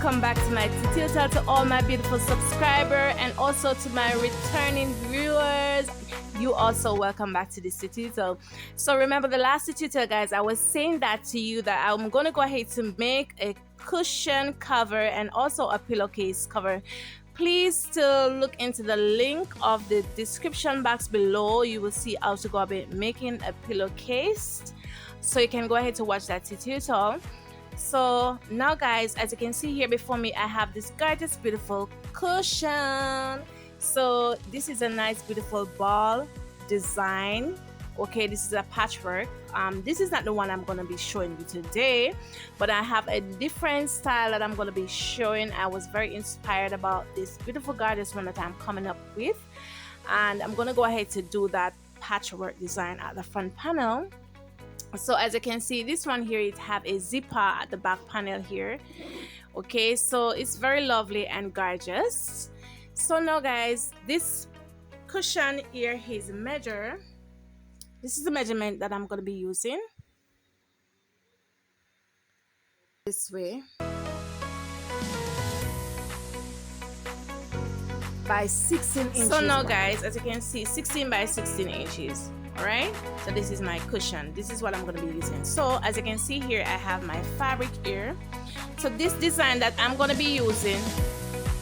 welcome back to my tutorial, to all my beautiful subscribers and also to my returning viewers. You also welcome back to this tutorial. So remember the last tutorial, guys, I was saying that to you that I'm going to go ahead to make a cushion cover and also a pillowcase cover. Please still look into the link of the description box below. You will see how to go about making a pillowcase, so you can go ahead to watch that tutorial. So now, guys, as you can see here before me, I have this gorgeous beautiful cushion. So this is a nice beautiful ball design. Okay, this is a patchwork. This is not the one I'm going to be showing you today, but I have a different style that I'm going to be showing. I was very inspired about this beautiful gorgeous one that I'm coming up with, and I'm going to go ahead to do that patchwork design at the front panel. So as you can see, this one here, it have a zipper at the back panel here. Okay, so it's very lovely and gorgeous. So now, guys, this cushion here is measure. This is the measurement that I'm going to be using. This way. By 16 inches. So now, guys, as you can see, 16 by 16 inches. Alright, so this is my cushion. This is what I'm going to be using. So as you can see here, I have my fabric here. So this design that I'm going to be using,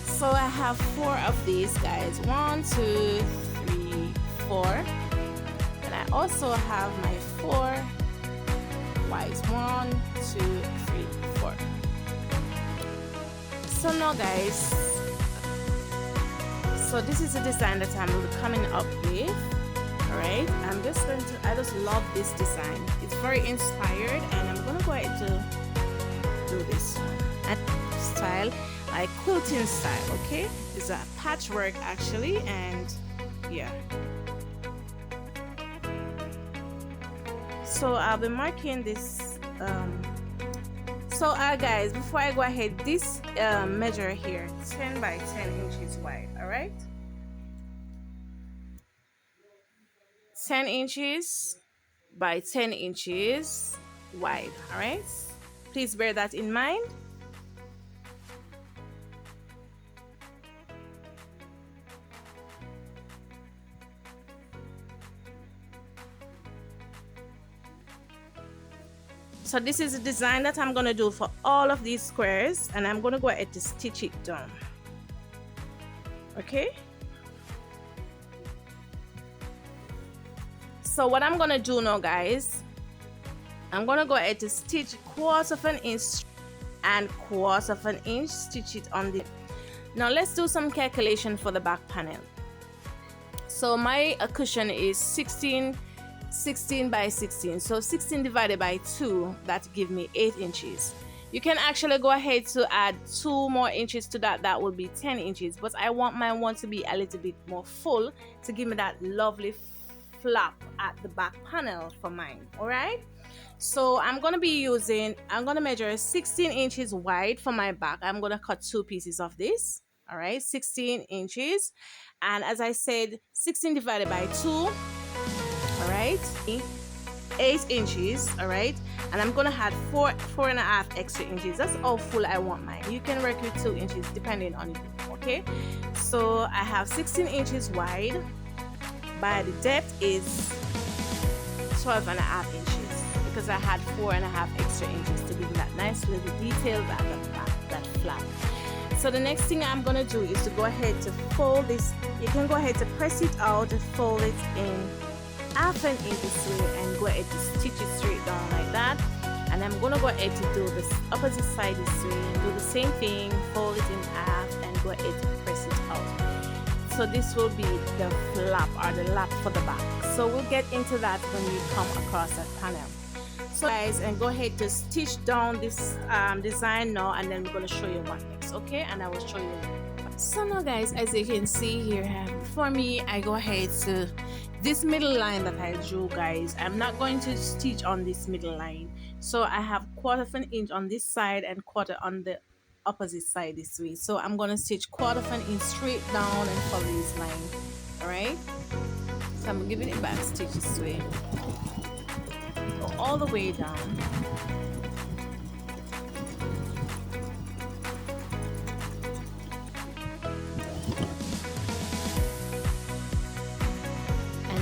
so I have 4 of these, guys. 1, 2, 3, 4. And I also have my 4 whites. 1, 2, 3, 4. So now, guys, so this is the design that I'm coming up with. Alright, I just love this design. It's very inspired, and I'm gonna go ahead to do this and style, like quilting style. Okay, it's a patchwork actually, and yeah. So I'll be marking this. So guys, before I go ahead, this measure here, 10 by 10 inches wide. Alright. 10 inches by 10 inches wide. All right, please bear that in mind. So this is a design that I'm going to do for all of these squares, and I'm going to go ahead to stitch it down. Okay, so what I'm gonna do now, guys, I'm gonna go ahead to stitch 1/4 of an inch and 1/4 of an inch, stitch it on the. Now let's do some calculation for the back panel. So my cushion is 16 by 16, so 16 divided by 2, that give me 8 inches. You can actually go ahead to add 2 more inches to that. That will be 10 inches, but I want my one to be a little bit more full to give me that lovely flap at the back panel for mine. All right, so I'm going to measure 16 inches wide for my back. I'm going to cut 2 pieces of this. All right, 16 inches, and as I said, 16 divided by 2, all right, 8 inches. All right, and I'm going to add 4.5 extra inches. That's how full I want mine. You can work with 2 inches depending on it. Okay, so I have 16 inches wide, by the depth is 12.5 inches, because I had 4.5 extra inches to give me that nice little detail at the back, that flap. So the next thing I'm going to do is to go ahead to fold this. You can go ahead to press it out and fold it in 1/2 inch this way, and go ahead to stitch it straight down like that. And I'm going to go ahead to do this opposite side this way, and do the same thing, fold it in 1/2 and go ahead to press it out. So this will be the flap or the lap for the back. So we'll get into that when we come across that panel. So guys, and go ahead to stitch down this design now, and then we're going to show you what next. Okay, and I will show you. So now, guys, as you can see here for me, I go ahead to this middle line that I drew, guys. I'm not going to stitch on this middle line, so I have 1/4 of an inch on this side and 1/4 on the opposite side this way. So I'm going to stitch 1/4 of an inch straight down and follow this line. All right, so I'm giving it back stitch this way, go all the way down.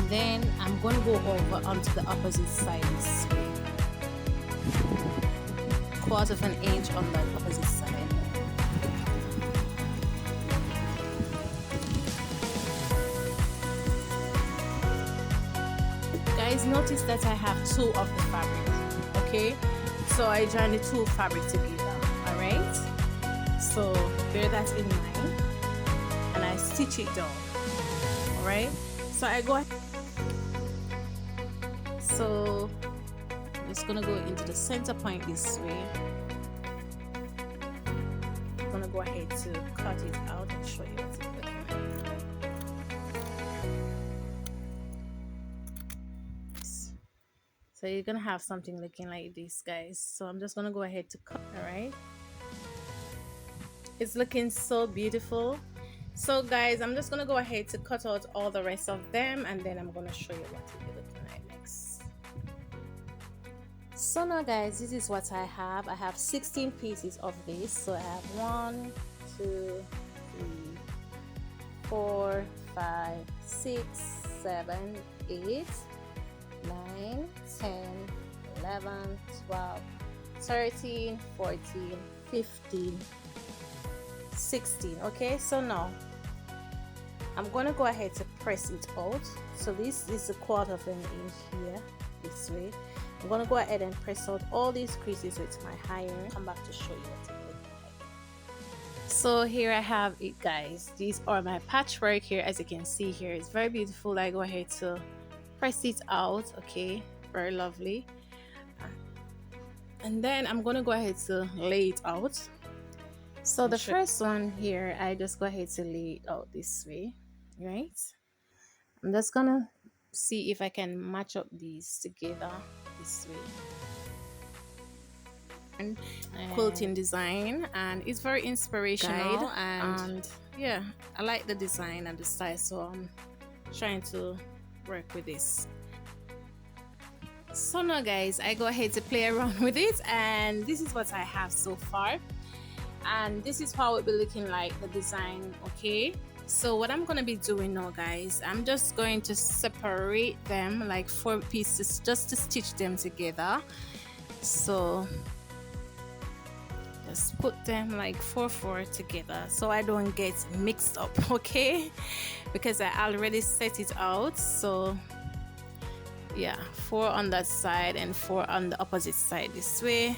and then I'm going to go over onto the opposite side this way, 1/4 inch on the opposite side. Guys, notice that I have 2 of the fabric, okay? So I join the 2 fabric together, all right? So bear that in mind, and I stitch it down, all right? So I go, so I'm just gonna go into the center point this way. I'm gonna go ahead to cut it out and show you what it's looking like. So you're gonna have something looking like this, guys. So I'm just gonna go ahead to cut. All right, it's looking so beautiful. So guys, I'm just gonna go ahead to cut out all the rest of them, and then I'm gonna show you what it's looking like next. So now guys, this is what I have. I have 16 pieces of this. So I have 1, 2, 3, 4, 5, 6, 7, 8, 9, 10, 11, 12, 13, 14, 15, 16. Okay, so now I'm going to go ahead to press it out. So this is 1/4 inch here, this way. I'm going to go ahead and press out all these creases with my iron. Come back to show you what it looks like. So here I have it, guys. These are my patchwork here. As you can see here, it's very beautiful. I go ahead to press it out, okay, very lovely. And then I'm gonna go ahead to lay it out. So the first one here, I just go ahead to lay it out this way, right? I'm just gonna see if I can match up these together this way. And quilting design, and it's very inspirational, and yeah, I like the design and the style, so I'm trying to work with this. So now guys, I go ahead to play around with it, and this is what I have so far, and this is how it will be looking like, the design. Okay, so what I'm gonna be doing now guys, I'm just going to separate them like 4 pieces just to stitch them together. So just put them like 4 together so I don't get mixed up, okay, because I already set it out. So yeah, 4 on that side and 4 on the opposite side this way.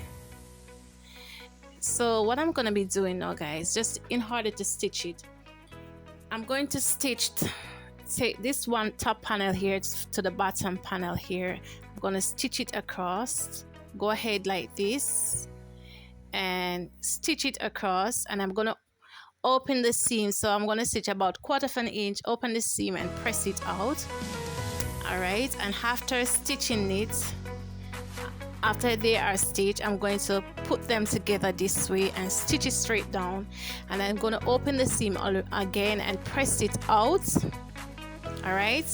So what I'm gonna be doing now guys, just in order to stitch it, I'm going to take this one top panel here to the bottom panel here. I'm gonna stitch it across, go ahead like this and stitch it across, and I'm gonna open the seam. So I'm gonna stitch about 1/4 inch, open the seam and press it out. All right, and after stitching it, after they are stitched, I'm going to put them together this way and stitch it straight down, and I'm going to open the seam again and press it out. All right,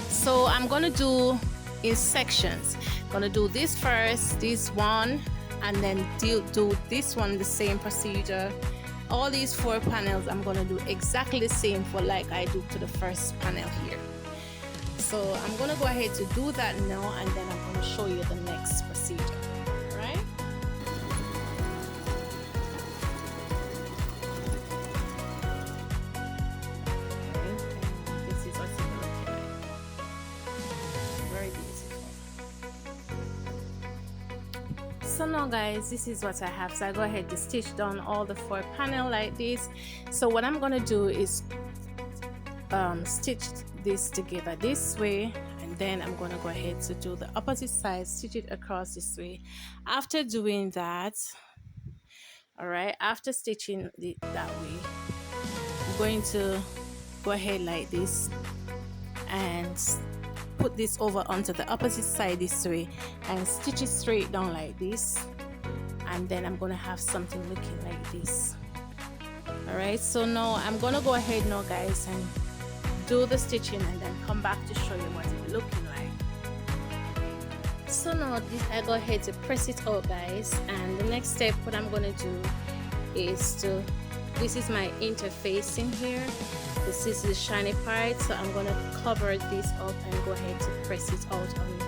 so I'm going to do in sections. I'm going to do this first, this one, and then do this one, the same procedure. All these 4 panels I'm going to do exactly the same for like I do to the first panel here. So I'm gonna go ahead to do that now, and then I'm gonna show you the next procedure. All right. This is what's gonna look like. Very beautiful. So now guys, this is what I have. So I go ahead to stitch down all the 4 panels like this. So what I'm gonna do is stitch this together this way, and then I'm going to go ahead to do the opposite side, stitch it across this way. After doing that, all right, after stitching it that way, I'm going to go ahead like this and put this over onto the opposite side this way and stitch it straight down like this, and then I'm going to have something looking like this. All right, so now I'm going to go ahead now guys and do the stitching and then come back to show you what it's looking like. So now I go ahead to press it out guys, and the next step what I'm going to do is to this is my interfacing here. This is the shiny part, so I'm gonna cover this up and go ahead to press it out on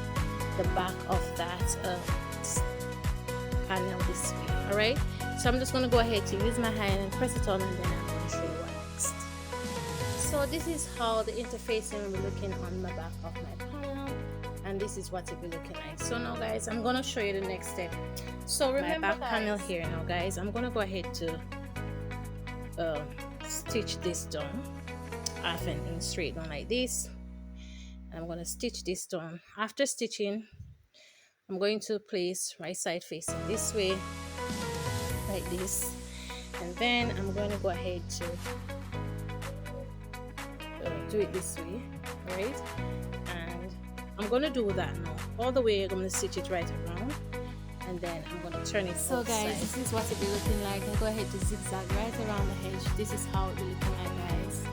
the back of that panel this way. All right, so I'm just gonna go ahead to use my hand and press it on, and then I'm gonna show you what next. So this is how the interfacing will be looking on the back of my panel, and this is what it will be looking like. So now guys, I'm gonna show you the next step. So remember my back panel here now guys, I'm gonna go ahead to stitch this down, half and in straight down like this. I'm going to stitch this down. After stitching, I'm going to place right side facing this way like this, and then I'm going to go ahead to do it this way, right? And I'm going to do that now all the way. I'm going to stitch it right around, and then I'm going to turn it. So guys, this is what it will be looking like. I'll go ahead to zigzag right around the edge. This is how it will be looking like guys.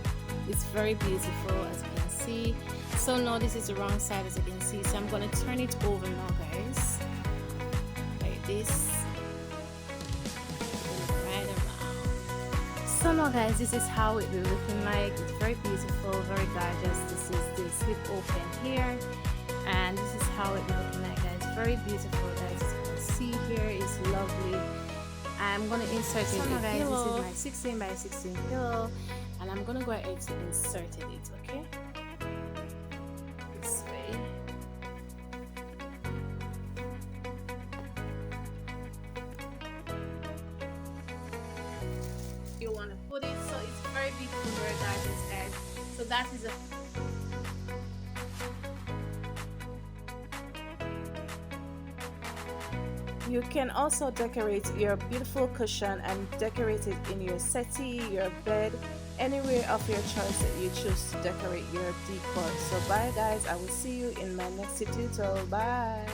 It's very beautiful as you can see. So now this is the wrong side as you can see, so I'm going to turn it over now guys, like this, right around. So now guys, this is how it will be looking like. It's very beautiful, very gorgeous. This is the slip open here, and this is how it will be looking like guys. Very beautiful guys. As you can see here, is lovely. I'm going to insert it. So now guys, this is my 16 by 16 pillow, and I'm going to go ahead to insert it, okay? This way. You want to put it, so it's very beautiful, very gorgeous guys. So that is a You can also decorate your beautiful cushion and decorate it in your settee, your bed, anywhere of your choice that you choose to decorate your decor. So bye guys, I will see you in my next tutorial. Bye.